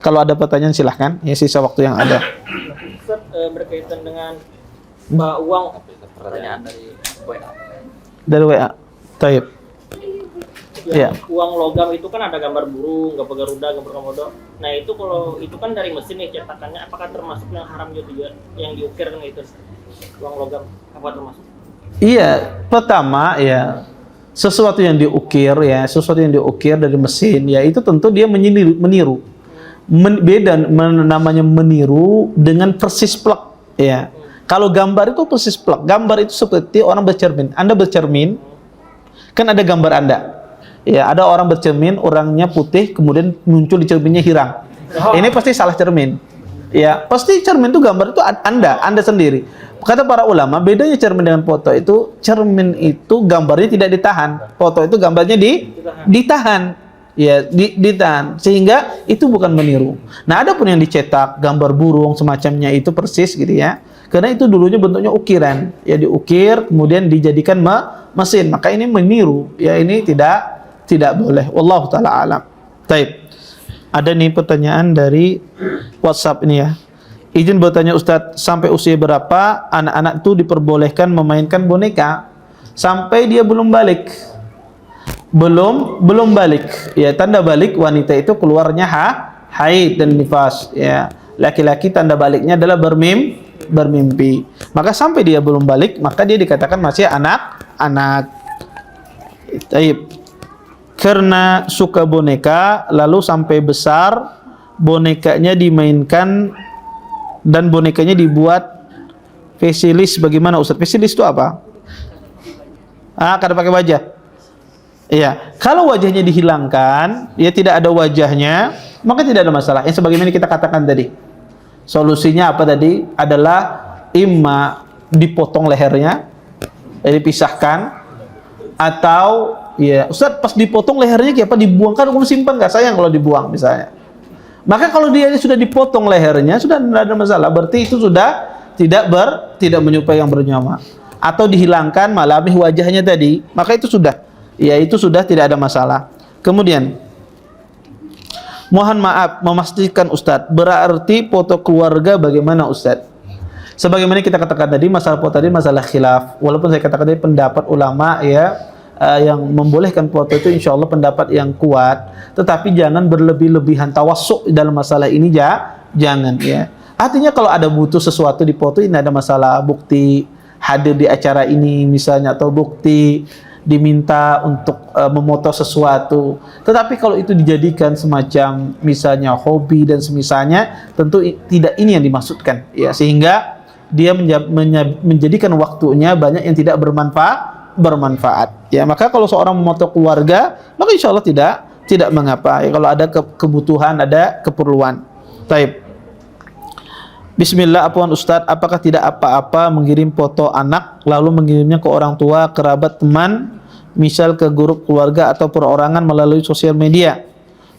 Kalau ada pertanyaan silahkan, ya sisa waktu yang ada. Ustaz, berkaitan dengan uang, pertanyaan dari WA. Dari WA. Taib. Ya. Uang logam itu kan ada gambar burung, gambar garuda, gambar komodo. Nah itu kalau itu kan dari mesin nih cetakannya, apakah termasuk yang haram juga yang diukir kan itu? Uang logam apa termasuk? Iya, pertama ya sesuatu yang diukir ya, sesuatu yang diukir dari mesin ya itu tentu dia meniru. Beda namanya meniru dengan persis plek ya. Kalau gambar itu persis plek. Gambar itu seperti orang bercermin. Anda bercermin, kan ada gambar Anda. Ya, ada orang bercermin, orangnya putih, kemudian muncul di cerminnya hilang. Ini pasti salah cermin. Ya, pasti cermin itu gambar itu Anda sendiri. Kata para ulama, bedanya cermin dengan foto itu, cermin itu gambarnya tidak ditahan, foto itu gambarnya ditahan. Ya, ditahan, sehingga itu bukan meniru. Nah, ada pun yang dicetak gambar burung semacamnya itu persis gitu ya. Karena itu dulunya bentuknya ukiran, ya diukir kemudian dijadikan mesin, maka ini meniru. Ya, ini tidak boleh. Wallahu taala alam. Taib. Ada nih pertanyaan dari WhatsApp ini ya. Izin bertanya Ustadz, sampai usia berapa anak-anak itu diperbolehkan memainkan boneka sampai dia belum balik? Belum balik. Ya, tanda balik wanita itu keluarnya haid dan nifas ya. Laki-laki tanda baliknya adalah bermimpi. Maka sampai dia belum balik, maka dia dikatakan masih anak-anak. Taib. Karena suka boneka lalu sampai besar bonekanya dimainkan dan bonekanya dibuat facialist. Bagaimana Ustaz? Facialist itu apa? Kada pakai wajah. Iya, kalau wajahnya dihilangkan, ya tidak ada wajahnya, maka tidak ada masalah. Yang sebagaimana kita katakan tadi. Solusinya apa tadi? Adalah imma dipotong lehernya, dipisahkan, atau ya Ustaz pas dipotong lehernya kayak apa, dibuangkan, kamu simpan nggak? Sayang kalau dibuang misalnya. Maka kalau dia sudah dipotong lehernya, sudah tidak ada masalah. Berarti itu sudah tidak menyerupai yang bernyawa. Atau dihilangkan malami wajahnya tadi, maka itu sudah. Ya itu sudah tidak ada masalah. Kemudian mohon maaf memastikan Ustadz, berarti foto keluarga bagaimana Ustadz? Sebagaimana kita katakan tadi, masalah foto tadi masalah khilaf. Walaupun saya katakan tadi pendapat ulama ya yang membolehkan foto itu insya Allah pendapat yang kuat. Tetapi jangan berlebih-lebihan tawassuk dalam masalah ini jangan ya. Artinya kalau ada butuh sesuatu di foto ini ada masalah, bukti hadir di acara ini misalnya, atau bukti diminta untuk memoto sesuatu. Tetapi kalau itu dijadikan semacam misalnya hobi dan semisalnya, tentu tidak ini yang dimaksudkan ya, sehingga dia menjadikan waktunya banyak yang tidak bermanfaat ya. Maka kalau seorang memoto keluarga, maka insya Allah tidak mengapa ya, kalau ada kebutuhan, ada keperluan. Taib. Bismillah, apaan Ustadz, apakah tidak apa-apa mengirim foto anak lalu mengirimnya ke orang tua, kerabat, teman, misal ke grup keluarga atau perorangan melalui sosial media?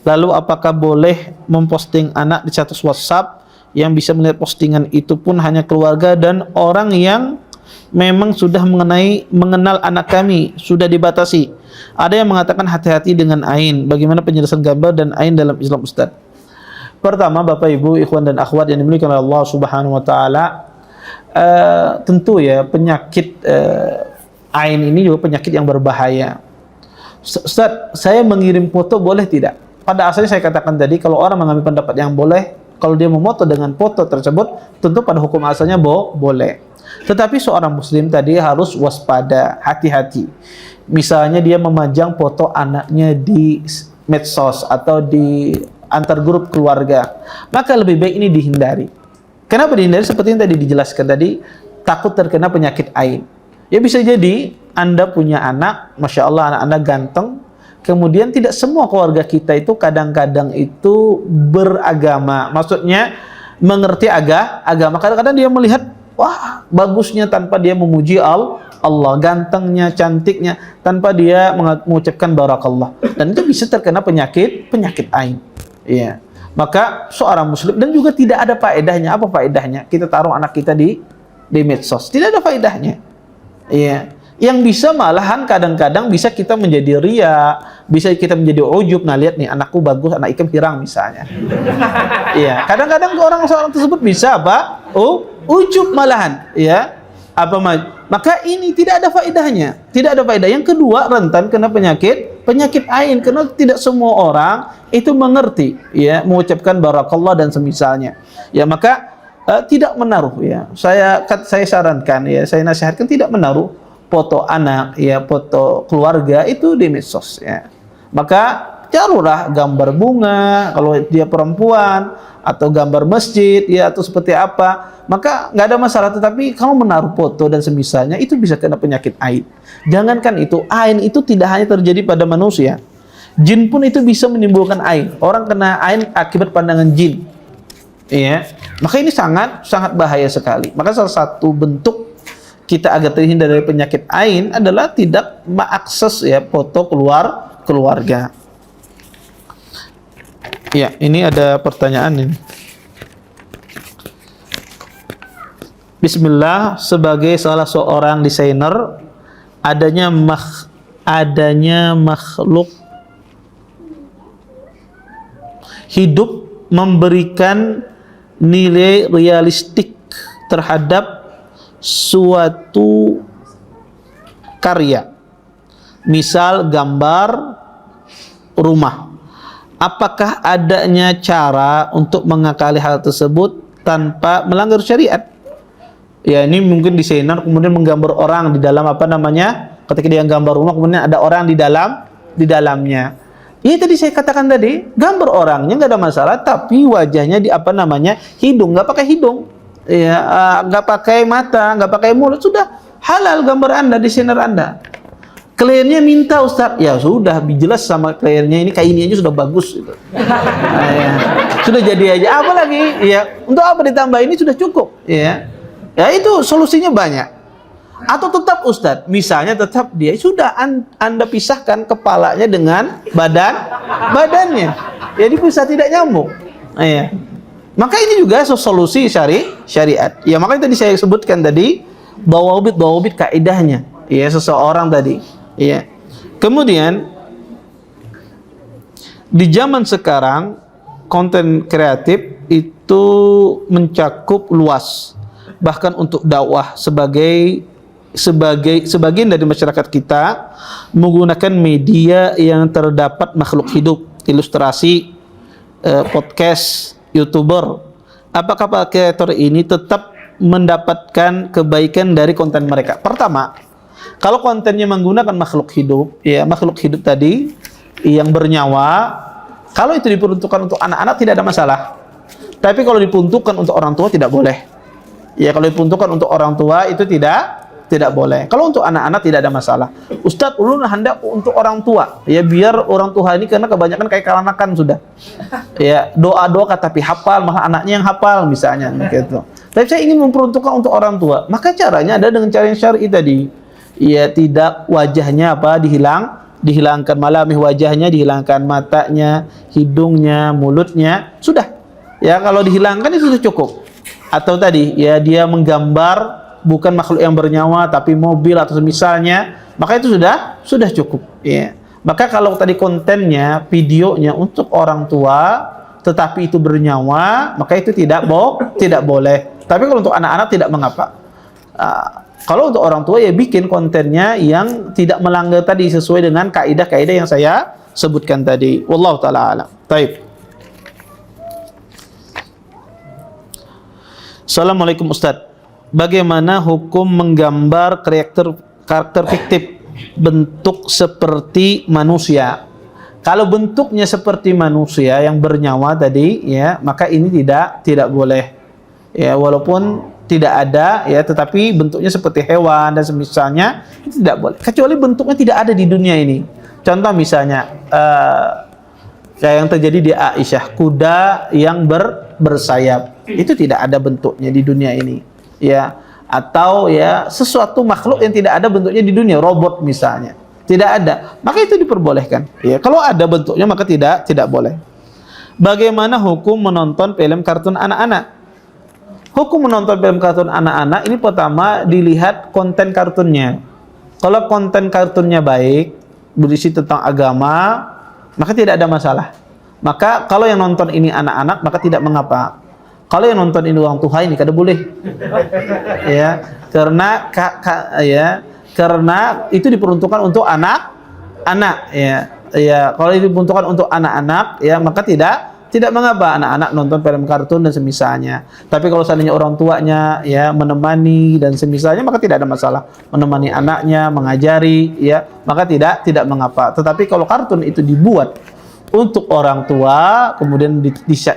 Lalu apakah boleh memposting anak di status WhatsApp yang bisa melihat postingan itu pun hanya keluarga dan orang yang memang sudah mengenal anak kami, sudah dibatasi? Ada yang mengatakan hati-hati dengan ain. Bagaimana penjelasan gambar dan ain dalam Islam Ustadz? Pertama, Bapak Ibu, ikhwan dan akhwat yang dimiliki oleh Allah Subhanahu wa taala, tentu ya penyakit ain ini juga penyakit yang berbahaya. Ustaz, saya mengirim foto boleh tidak? Pada asalnya saya katakan tadi, kalau orang mengambil pendapat yang boleh, kalau dia memoto dengan foto tersebut, tentu pada hukum asalnya boleh. Tetapi seorang muslim tadi harus waspada, hati-hati. Misalnya dia memajang foto anaknya di medsos atau di antar grup keluarga, maka lebih baik ini dihindari. Kenapa dihindari? Seperti yang tadi dijelaskan tadi, takut terkena penyakit ain. Ya bisa jadi Anda punya anak, Masya Allah anak Anda ganteng, kemudian tidak semua keluarga kita itu kadang-kadang itu beragama, maksudnya mengerti agama. Kadang-kadang dia melihat, wah bagusnya tanpa dia memuji Allah, gantengnya, cantiknya, tanpa dia mengucapkan barakallah, dan itu bisa terkena penyakit ain. Iya, maka seorang muslim, dan juga tidak ada faedahnya. Apa faedahnya kita taruh anak kita di medsos? Tidak ada faedahnya. Iya, Yang bisa malahan kadang-kadang bisa kita menjadi ria, bisa kita menjadi ujub. Nah, lihat nih anakku bagus, anak ikem hirang misalnya. Iya, kadang-kadang orang tersebut bisa apa? Ujub malahan, ya. Maka ini tidak ada faedahnya, tidak ada faedah. Yang kedua, rentan kena penyakit ain, karena tidak semua orang itu mengerti, ya, mengucapkan barakallah dan semisalnya. Ya, maka tidak menaruh, ya. Saya sarankan, ya, saya nasihatkan tidak menaruh foto anak, ya, foto keluarga itu di medsos, ya. Maka taruhlah gambar bunga kalau dia perempuan, atau gambar masjid, ya, atau seperti apa, maka nggak ada masalah. Tetapi kalau menaruh foto dan semisalnya itu bisa kena penyakit ain. Jangankan itu, ain itu tidak hanya terjadi pada manusia, jin pun itu bisa menimbulkan ain. Orang kena ain akibat pandangan jin, ya. Maka ini sangat bahaya sekali. Maka salah satu bentuk kita agar terhindar dari penyakit ain adalah tidak mengakses, ya, foto keluarga. Ya, ini ada pertanyaan ini. Bismillah, sebagai salah seorang desainer, adanya makhluk hidup memberikan nilai realistik terhadap suatu karya, misal gambar rumah. Apakah adanya cara untuk mengakali hal tersebut tanpa melanggar syariat? Ya, ini mungkin desainer kemudian menggambar orang di dalam ketika dia gambar rumah kemudian ada orang di dalamnya. Ini tadi saya katakan tadi, gambar orangnya nggak ada masalah, tapi wajahnya hidung, nggak pakai hidung, ya, nggak pakai mata, nggak pakai mulut, sudah halal gambar Anda, desainer Anda. Kliennya minta, Ustaz, ya sudah, jelas sama kliennya ini kayak ini aja sudah bagus gitu. Nah, ya. Sudah jadi aja, apa lagi, ya, untuk apa ditambah, ini sudah cukup, ya. Ya, itu solusinya banyak. Atau tetap Ustaz, misalnya tetap dia sudah Anda pisahkan kepalanya dengan badannya, jadi bisa tidak nyambung. Nah, ya. Maka ini juga solusi syariat. Ya, makanya tadi saya sebutkan tadi dawabit kaidahnya, ya, seseorang tadi. Ya. Kemudian di zaman sekarang konten kreatif itu mencakup luas, bahkan untuk dakwah sebagian dari masyarakat kita menggunakan media yang terdapat makhluk hidup, ilustrasi, podcast, YouTuber. Apakah para kreator ini tetap mendapatkan kebaikan dari konten mereka? Pertama, kalau kontennya menggunakan makhluk hidup, ya, makhluk hidup tadi yang bernyawa, kalau itu diperuntukkan untuk anak-anak tidak ada masalah. Tapi kalau diperuntukkan untuk orang tua tidak boleh. Ya, kalau diperuntukkan untuk orang tua itu tidak boleh. Kalau untuk anak-anak tidak ada masalah. Ustadz, ulun hendak untuk orang tua, ya, biar orang tua ini, karena kebanyakan kayak kalanakan sudah. Ya, doa-doa tapi hafal, malah anaknya yang hafal misalnya gitu. Tapi saya ingin memperuntukkan untuk orang tua. Maka caranya ada dengan cara yang syar'i tadi. Ya, tidak wajahnya dihilangkan malamih wajahnya, dihilangkan matanya, hidungnya, mulutnya, sudah. Ya, kalau dihilangkan itu sudah cukup. Atau tadi, ya, dia menggambar bukan makhluk yang bernyawa tapi mobil atau semisalnya, maka itu sudah cukup, ya. Maka kalau tadi kontennya, videonya untuk orang tua tetapi itu bernyawa, maka itu tidak boleh. Tapi kalau untuk anak-anak tidak mengapa. Kalau untuk orang tua, ya, bikin kontennya yang tidak melanggar tadi, sesuai dengan kaidah-kaidah yang saya sebutkan tadi. Wallahu taala alam. Baik. Assalamualaikum Ustaz. Bagaimana hukum menggambar karakter fiktif bentuk seperti manusia? Kalau bentuknya seperti manusia yang bernyawa tadi, ya, maka ini tidak boleh. Ya, walaupun tidak ada, ya, tetapi bentuknya seperti hewan dan semisalnya itu tidak boleh. Kecuali bentuknya tidak ada di dunia ini. Contoh misalnya kayak yang terjadi di Aisyah, kuda yang bersayap, itu tidak ada bentuknya di dunia ini, ya. Atau, ya, sesuatu makhluk yang tidak ada bentuknya di dunia, robot misalnya, tidak ada, maka itu diperbolehkan. Ya, kalau ada bentuknya maka tidak boleh. Bagaimana hukum menonton film kartun anak-anak? Hukum menonton film kartun anak-anak ini pertama dilihat konten kartunnya. Kalau konten kartunnya baik, berisi tentang agama, maka tidak ada masalah. Maka kalau yang nonton ini anak-anak, maka tidak mengapa. Kalau yang nonton ini orang tua, ini kada boleh. Ya, karena karena itu diperuntukkan untuk anak-anak, ya. Ya, kalau itu diperuntukkan untuk anak-anak, ya, maka tidak mengapa anak-anak nonton film kartun dan semisalnya. Tapi kalau seandainya orang tuanya ya menemani dan semisalnya, maka tidak ada masalah. Menemani anaknya, mengajari, ya, maka tidak mengapa. Tetapi kalau kartun itu dibuat untuk orang tua, kemudian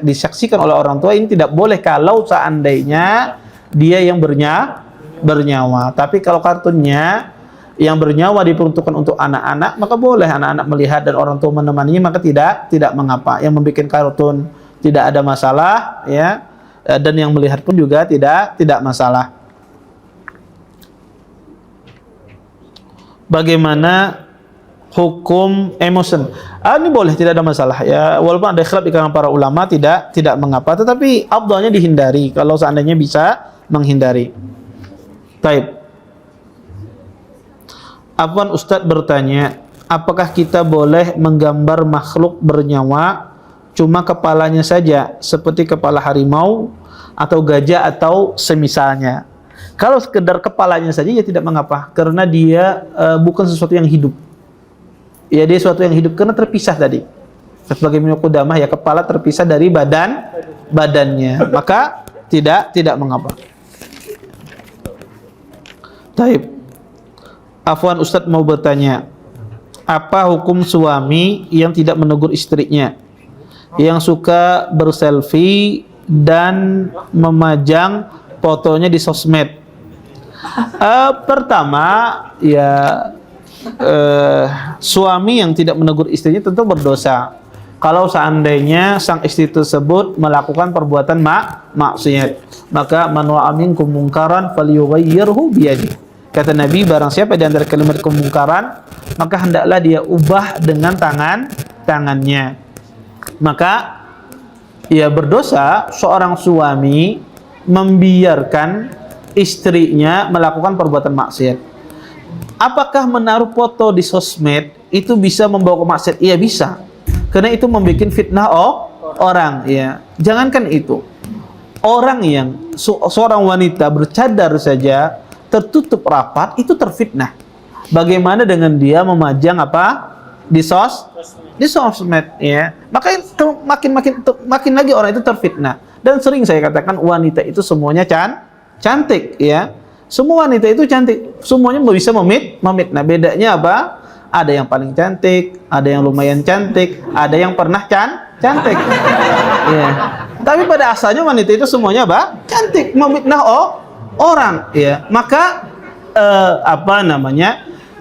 disaksikan oleh orang tua, ini tidak boleh kalau seandainya dia yang bernyawa. Tapi kalau kartunnya yang bernyawa diperuntukkan untuk anak-anak, maka boleh anak-anak melihat dan orang tua menemaninya, maka tidak mengapa. Yang membuat kartun tidak ada masalah, ya, dan yang melihat pun juga tidak masalah. Bagaimana hukum emotion? Ini boleh, tidak ada masalah, ya. Walaupun ada khilaf di kalangan para ulama, tidak mengapa. Tetapi afdalnya dihindari kalau seandainya bisa menghindari. Taib. Afwan, Ustadz bertanya, apakah kita boleh menggambar makhluk bernyawa cuma kepalanya saja, seperti kepala harimau atau gajah atau semisalnya? Kalau sekedar kepalanya saja, ya tidak mengapa, karena dia bukan sesuatu yang hidup. Ya, dia sesuatu yang hidup karena terpisah tadi. Sebagai Ibnu Qudamah, ya, kepala terpisah dari badannya, maka tidak mengapa. Taib. Afwan, Ustadz mau bertanya, apa hukum suami yang tidak menegur istrinya, yang suka berselfie dan memajang fotonya di sosmed? Pertama, ya, suami yang tidak menegur istrinya tentu berdosa. Kalau seandainya sang istri tersebut melakukan perbuatan maksiat, maka man ra'a minkum munkaran falyughayyirhu biyadihi. Kata Nabi, barang siapa di antara kalimat kemungkaran, maka hendaklah dia ubah dengan tangannya. Maka ia berdosa seorang suami membiarkan istrinya melakukan perbuatan maksiat. Apakah menaruh foto di sosmed itu bisa membawa ke maksiat? Iya, bisa. Karena itu membuat fitnah orang, ya. Jangankan itu. Orang yang seorang wanita bercadar saja, tertutup rapat, itu terfitnah. Bagaimana dengan dia memajang apa di sosmed, ya? Maka itu makin lagi orang itu terfitnah. Dan sering saya katakan wanita itu semuanya cantik, ya. Semua wanita itu cantik, semuanya bisa memfitnah. Bedanya apa? Ada yang paling cantik, ada yang lumayan cantik, ada yang pernah cantik. Ya. Tapi pada asalnya wanita itu semuanya apa? Cantik, memfitnah orang, ya. Maka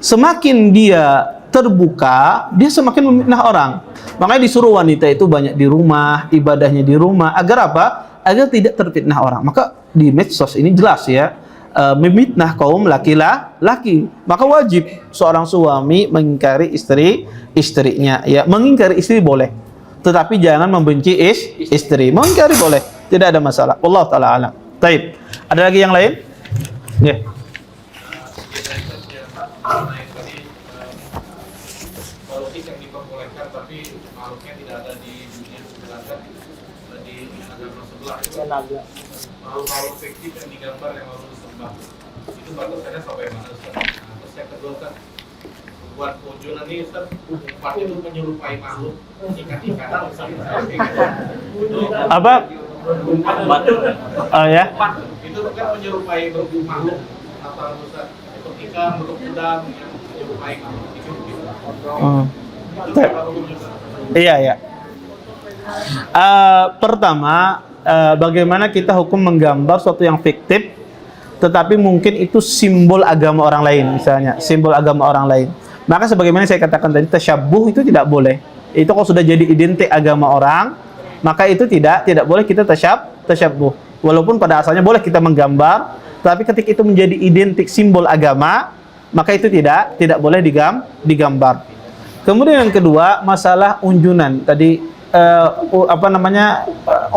semakin dia terbuka, dia semakin memfitnah orang. Makanya disuruh wanita itu banyak di rumah, ibadahnya di rumah, agar apa? Agar tidak terfitnah orang. Maka di medsos ini jelas, ya, memfitnah kaum laki-laki. Maka wajib seorang suami mengingkari istrinya, ya. Mengingkari istri boleh, tetapi jangan membenci istri. Mengingkari boleh, tidak ada masalah. Allah taala alam. Taib. Ada lagi yang lain? Ya. Politik yang diperbolehkan tapi makhluknya tidak ada di dunia sebelah, di agama sebelah itu. Makhluk fiktif yang digambar yang harus disembah. Itu batasannya sampai mana, Ustaz? Nah, terus yang kedua, Ustaz, buat kunjungan ini, Ustaz, part itu menyerupai makhluk ikan-ikanan, Ustaz. Apa? Ya. Itu kan menyerupai bentuk makhluk apa, Ustaz? Bentuk ikan, bentuk udang yang menyerupai makhluk itu. Iya, ya. Pertama, bagaimana kita hukum menggambar sesuatu yang fiktif, tetapi mungkin itu simbol agama orang lain, misalnya simbol agama orang lain. Maka sebagaimana saya katakan tadi, tasyabbuh itu tidak boleh. Itu kalau sudah jadi identik agama orang, maka itu tidak boleh kita tasyabbuh. Walaupun pada asalnya boleh kita menggambar, tapi ketika itu menjadi identik simbol agama, maka itu tidak boleh digambar. Kemudian yang kedua, masalah unjunan. Tadi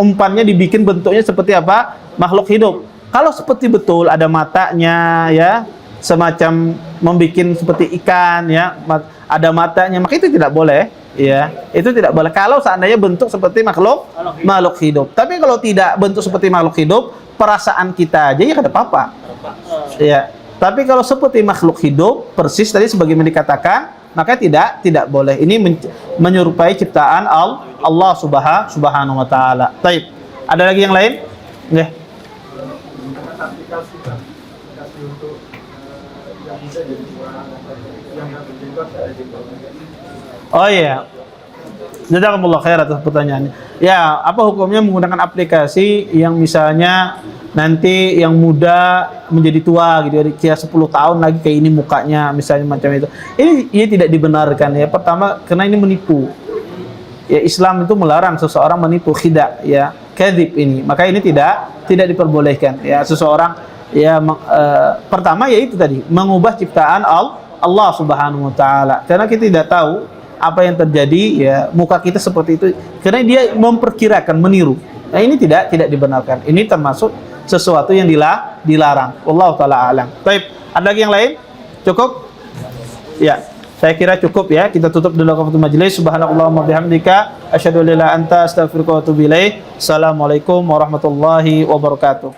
umpannya dibikin bentuknya seperti apa? Makhluk hidup. Kalau seperti betul ada matanya, ya, semacam membuat seperti ikan ya, ada matanya, maka itu tidak boleh ya. Itu tidak boleh kalau seandainya bentuk seperti makhluk hidup. Tapi kalau tidak bentuk seperti makhluk hidup, perasaan kita aja ya tidak apa-apa. Ya. Tapi kalau seperti makhluk hidup persis tadi sebagaimana dikatakan, maka tidak boleh. Ini menyerupai ciptaan Allah Subhanahu wa taala. Baik. Ada lagi yang lain? Nggih. Aplikasi untuk yang bisa jadi yang berjenggot ada jenggot. Oh iya. Jazakumullah khair atas pertanyaannya. Ya, apa hukumnya menggunakan aplikasi yang misalnya nanti yang muda menjadi tua gitu ya, kira 10 tahun lagi kayak ini mukanya misalnya macam itu. Ini tidak dibenarkan ya. Pertama karena ini menipu. Ya, Islam itu melarang seseorang menipu, khida ya, kadzib ini. Maka ini tidak diperbolehkan ya. Seseorang ya pertama yaitu tadi mengubah ciptaan Allah Subhanahu wa taala. Karena kita tidak tahu apa yang terjadi ya, muka kita seperti itu karena dia memperkirakan, meniru. Nah, ini tidak dibenarkan. Ini termasuk sesuatu yang dilarang. Wallahu taala alam. Baik, ada lagi yang lain? Cukup? Ya. Saya kira cukup ya. Kita tutup dulu kafatul majelis. Subhanallahumma bihamdika asyhadu an la ilaha illa anta astaghfiruka wa atubu ilaik. Assalamualaikum warahmatullahi wabarakatuh.